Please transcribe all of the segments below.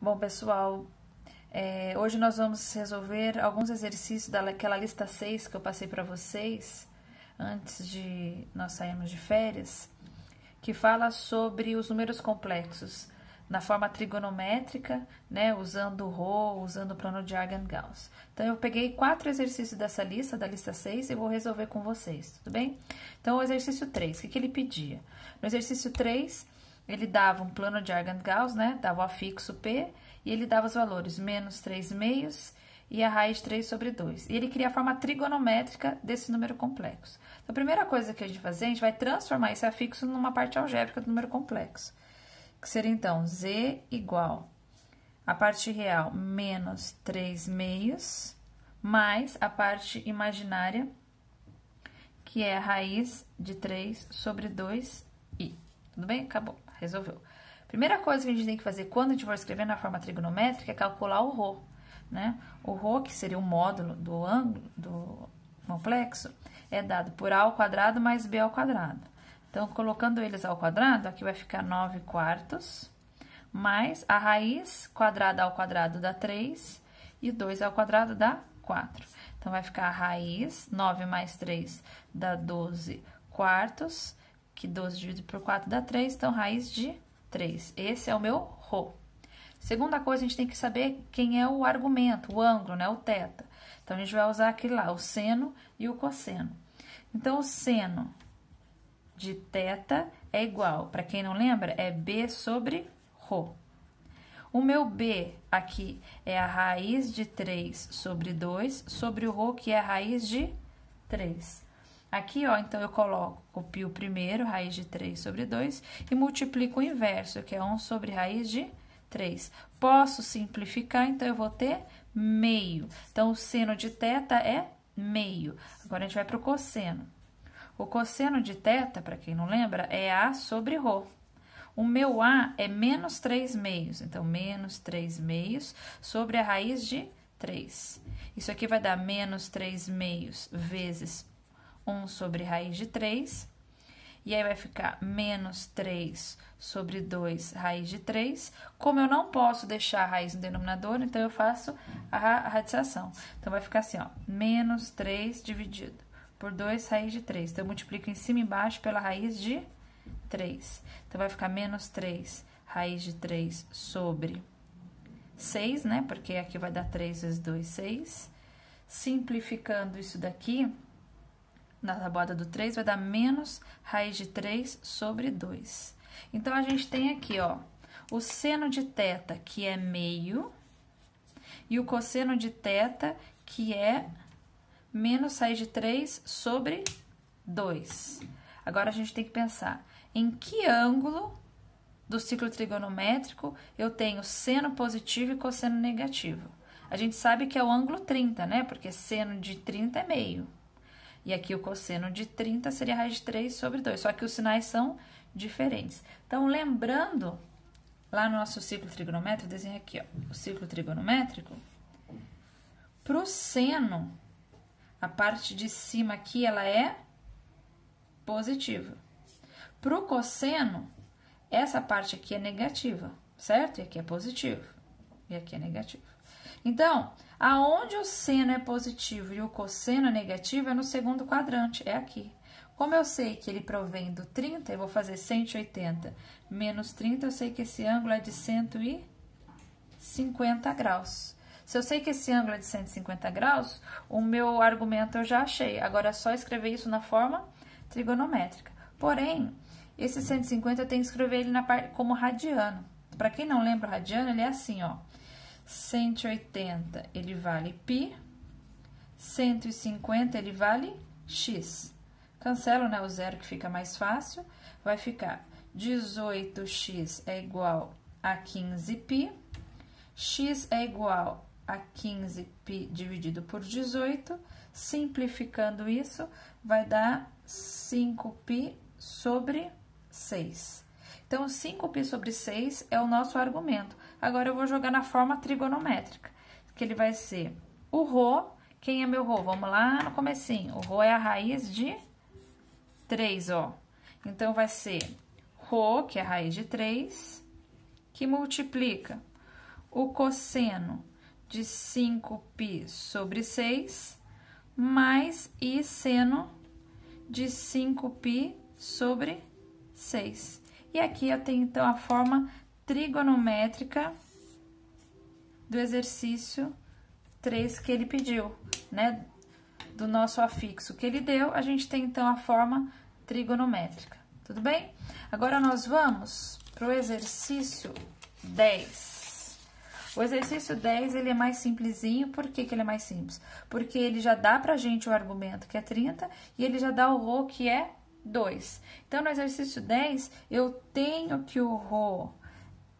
Bom, pessoal, hoje nós vamos resolver alguns exercícios daquela lista 6 que eu passei para vocês antes de nós sairmos de férias, que fala sobre os números complexos na forma trigonométrica, né, usando o Rho, usando o plano de Argand-Gauss. Então, eu peguei 4 exercícios dessa lista, da lista 6, e vou resolver com vocês, tudo bem? Então, o exercício 3, o que ele pedia? No exercício 3, ele dava um plano de Argand-Gauss, né, dava o afixo P, e ele dava os valores menos 3 meios e a raiz de 3 sobre 2. E ele queria a forma trigonométrica desse número complexo. Então, a primeira coisa que a gente vai fazer, a gente vai transformar esse afixo numa parte algébrica do número complexo. Que seria, então, z igual a parte real menos 3 meios, mais a parte imaginária, que é a raiz de 3 sobre 2i. Tudo bem? Acabou. Resolveu. Primeira coisa que a gente tem que fazer quando a gente for escrever na forma trigonométrica é calcular o Rho, né? O Rho, que seria o módulo do ângulo do complexo, é dado por a ao quadrado mais b ao quadrado. Então, colocando eles ao quadrado, aqui vai ficar 9 quartos, mais a raiz quadrada ao quadrado dá 3 e 2 ao quadrado dá 4. Então, vai ficar a raiz, 9 mais 3 dá 12 quartos, que 12 dividido por 4 dá 3, então, raiz de 3. Esse é o meu Rho. Segunda coisa, a gente tem que saber quem é o argumento, o ângulo, né, o θ. Então, a gente vai usar aquele lá, o seno e o cosseno. Então, o seno de θ é igual, para quem não lembra, é B sobre Rho. O meu B aqui é a raiz de 3 sobre 2 sobre o Rho, que é a raiz de 3. Aqui, ó, então, eu copio o primeiro, raiz de 3 sobre 2, e multiplico o inverso, que é 1 sobre raiz de 3. Posso simplificar, então, eu vou ter meio. Então, o seno de θ é meio. Agora, a gente vai para o cosseno. O cosseno de θ, para quem não lembra, é A sobre Rho. O meu A é menos 3 meios, então, menos 3 meios sobre a raiz de 3. Isso aqui vai dar menos 3 meios vezes 1 sobre raiz de 3, e aí vai ficar menos 3 sobre 2 raiz de 3. Como eu não posso deixar a raiz no denominador, então eu faço a radiciação. Então, vai ficar assim, ó, menos 3 dividido por 2 raiz de 3. Então, eu multiplico em cima e embaixo pela raiz de 3. Então, vai ficar menos 3 raiz de 3 sobre 6, né? Porque aqui vai dar 3 vezes 2, 6. Simplificando isso daqui, na tabuada do 3, vai dar menos raiz de 3 sobre 2. Então, a gente tem aqui, ó, o seno de θ, que é meio, e o cosseno de θ, que é menos raiz de 3 sobre 2. Agora, a gente tem que pensar em que ângulo do ciclo trigonométrico eu tenho seno positivo e cosseno negativo. A gente sabe que é o ângulo 30, né? Porque seno de 30 é meio. E aqui o cosseno de 30 seria raiz de 3 sobre 2, só que os sinais são diferentes. Então, lembrando, lá no nosso ciclo trigonométrico, desenho aqui, ó, o ciclo trigonométrico, para o seno, a parte de cima aqui, ela é positiva. Para o cosseno, essa parte aqui é negativa, certo? E aqui é positivo, e aqui é negativo. Então, aonde o seno é positivo e o cosseno é negativo é no segundo quadrante, é aqui. Como eu sei que ele provém do 30, eu vou fazer 180 menos 30, eu sei que esse ângulo é de 150 graus. Se eu sei que esse ângulo é de 150 graus, o meu argumento eu já achei. Agora, é só escrever isso na forma trigonométrica. Porém, esse 150 eu tenho que escrever ele como radiano. Para quem não lembra o radiano, ele é assim, ó. 180, ele vale π, 150, ele vale x. Cancelo, né, o zero, que fica mais fácil. Vai ficar 18x é igual a 15π, x é igual a 15π dividido por 18. Simplificando isso, vai dar 5π sobre 6. Então, 5π sobre 6 é o nosso argumento. Agora, eu vou jogar na forma trigonométrica, que ele vai ser o Rho. Quem é meu Rho? Vamos lá no comecinho. O Rho é a raiz de 3, ó. Então, vai ser Rho, que é a raiz de 3, que multiplica o cosseno de 5π sobre 6 mais I seno de 5π sobre 6. E aqui eu tenho, então, a forma trigonométrica do exercício 3 que ele pediu, né? Do nosso afixo que ele deu, a gente tem, então, a forma trigonométrica. Tudo bem? Agora, nós vamos para o exercício 10. O exercício 10, ele é mais simplesinho. Por que que ele é mais simples? Porque ele já dá pra gente o argumento, que é 30, e ele já dá o ρ, que é 2. Então, no exercício 10, eu tenho que o ρ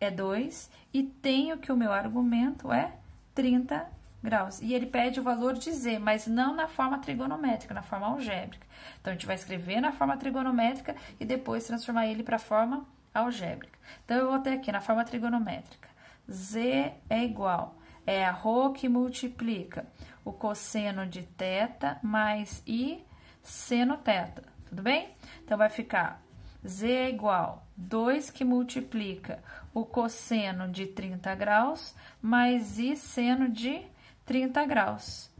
é 2 e tenho que o meu argumento é 30 graus. E ele pede o valor de z, mas não na forma trigonométrica, na forma algébrica. Então, a gente vai escrever na forma trigonométrica e depois transformar ele para a forma algébrica. Então, eu vou ter aqui na forma trigonométrica. Z é igual, é a ρ que multiplica o cosseno de θ mais I seno θ, tudo bem? Então, vai ficar Z é igual 2 que multiplica o cosseno de 30 graus mais I seno de 30 graus.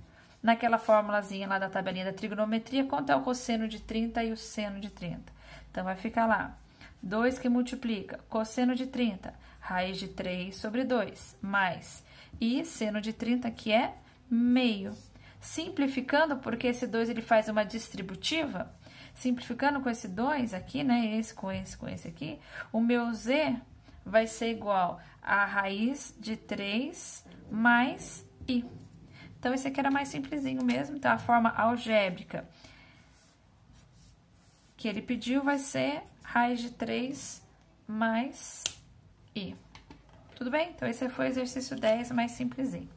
Naquela formulazinha lá da tabelinha da trigonometria, quanto é o cosseno de 30 e o seno de 30? Então, vai ficar lá, 2 que multiplica cosseno de 30, raiz de 3 sobre 2, mais I seno de 30, que é meio. Simplificando, porque esse 2 ele faz uma distributiva, simplificando com esse 2 aqui, né, esse com esse aqui, o meu Z vai ser igual a raiz de 3 mais I. Então, esse aqui era mais simplesinho mesmo. Então, a forma algébrica que ele pediu vai ser raiz de 3 mais I. Tudo bem? Então, esse foi o exercício 10, mais simplesinho.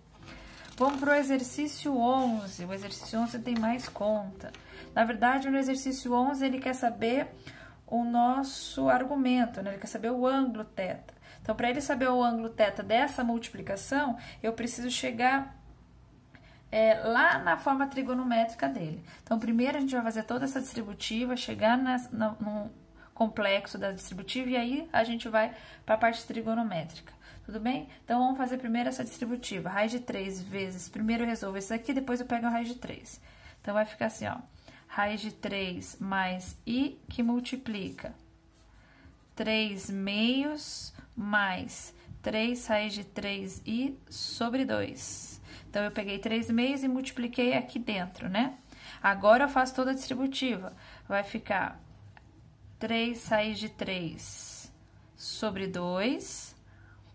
Vamos para o exercício 11. O exercício 11 tem mais conta. Na verdade, no exercício 11, ele quer saber o nosso argumento, né? Ele quer saber o ângulo θ. Então, para ele saber o ângulo θ dessa multiplicação, eu preciso chegar lá na forma trigonométrica dele. Então, primeiro a gente vai fazer toda essa distributiva, chegar no complexo da distributiva e aí a gente vai para a parte trigonométrica. Tudo bem? Então, vamos fazer primeiro essa distributiva. Raiz de 3 vezes, primeiro eu resolvo isso aqui, depois eu pego a raiz de 3. Então, vai ficar assim, ó. Raiz de 3 mais I, que multiplica 3 meios mais 3 raiz de 3I sobre 2. Então, eu peguei 3 meios e multipliquei aqui dentro, né? Agora, eu faço toda a distributiva. Vai ficar 3 raiz de 3 sobre 2,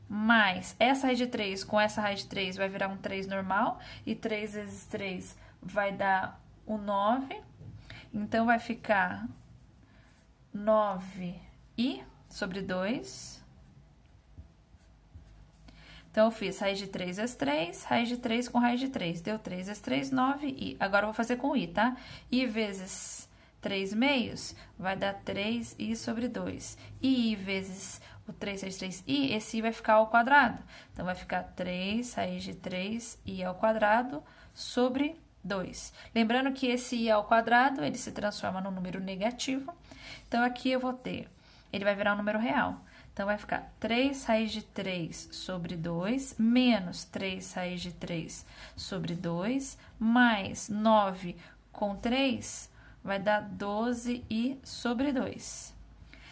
mais essa raiz de 3 com essa raiz de 3 vai virar um 3 normal, e 3 vezes 3 vai dar o 9. Então, vai ficar 9i sobre 2. Então, eu fiz raiz de 3 vezes 3, raiz de 3 com raiz de 3. Deu 3 vezes 3, 9i. Agora, eu vou fazer com i, tá? I vezes 3 meios vai dar 3i sobre 2. E i vezes o 3 vezes 3i, esse i vai ficar ao quadrado. Então, vai ficar 3 raiz de 3i ao quadrado sobre 2. Lembrando que esse i ao quadrado, ele se transforma num número negativo. Então, aqui eu vou ter, ele vai virar um número real. Então, vai ficar 3 raiz de 3 sobre 2, menos 3 raiz de 3 sobre 2, mais 9 com 3, vai dar 12i sobre 2.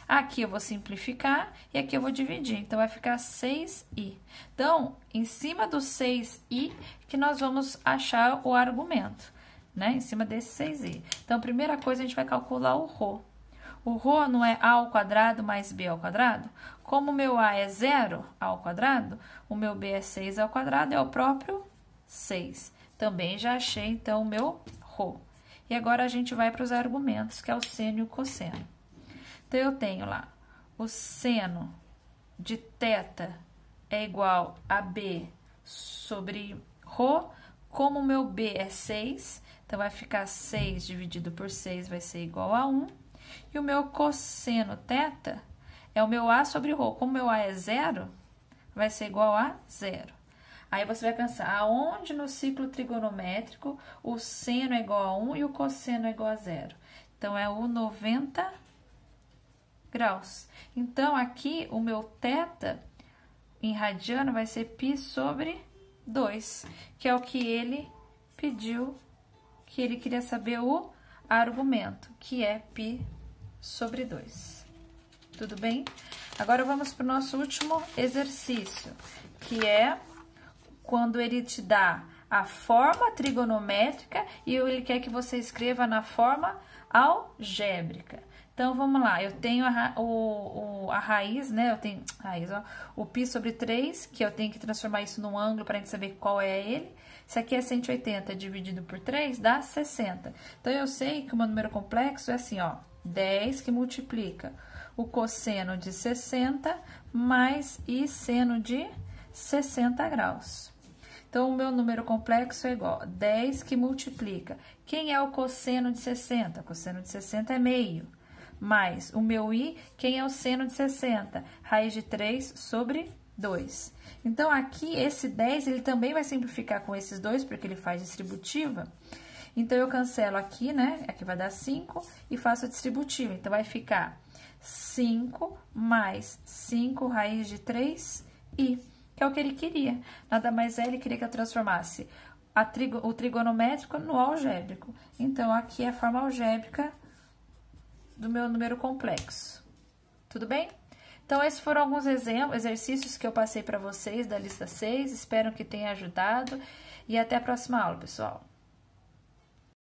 Aqui eu vou simplificar e aqui eu vou dividir. Então, vai ficar 6i. Então, em cima do 6i que nós vamos achar o argumento, né? Em cima desse 6i. Então, a primeira coisa, a gente vai calcular o ρ. O ρ não é a ao quadrado mais b ao quadrado? Como o meu a é 0 ao quadrado, o meu b é 6 ao quadrado, é o próprio 6. Também já achei, então, o meu ρ. E agora, a gente vai para os argumentos, que é o seno e o cosseno. Então, eu tenho lá, o seno de θ é igual a b sobre ρ, como o meu b é 6, então, vai ficar 6 dividido por 6 vai ser igual a 1. E o meu cosseno θ é o meu a sobre ρ. Como o meu a é 0, vai ser igual a 0. Aí, você vai pensar, aonde no ciclo trigonométrico o seno é igual a 1 e o cosseno é igual a 0? Então, é o 90 graus. Então, aqui, o meu θ, em radiano vai ser π sobre 2, que é o que ele pediu, que ele queria saber o argumento, que é π sobre 2. Tudo bem? Agora vamos para o nosso último exercício, que é quando ele te dá a forma trigonométrica e ele quer que você escreva na forma algébrica. Então, vamos lá, eu tenho a raiz, né? Eu tenho o π sobre 3, que eu tenho que transformar isso num ângulo para a gente saber qual é ele. Isso aqui é 180 dividido por 3, dá 60. Então, eu sei que o meu número complexo é assim, ó, 10 que multiplica o cosseno de 60 mais i seno de 60 graus. Então, o meu número complexo é igual a 10 que multiplica. Quem é o cosseno de 60? O cosseno de 60 é meio. Mais o meu i, quem é o seno de 60? Raiz de 3 sobre 2. Então, aqui, esse 10, ele também vai simplificar com esses dois, porque ele faz distributiva. Então, eu cancelo aqui, né? Aqui vai dar 5 e faço a distributiva. Então, vai ficar 5 mais 5 raiz de 3i, que é o que ele queria. Nada mais é, ele queria que eu transformasse o trigonométrico no algébrico. Então, aqui é a forma algébrica do meu número complexo. Tudo bem? Então, esses foram alguns exercícios que eu passei para vocês da lista 6. Espero que tenha ajudado. E até a próxima aula, pessoal.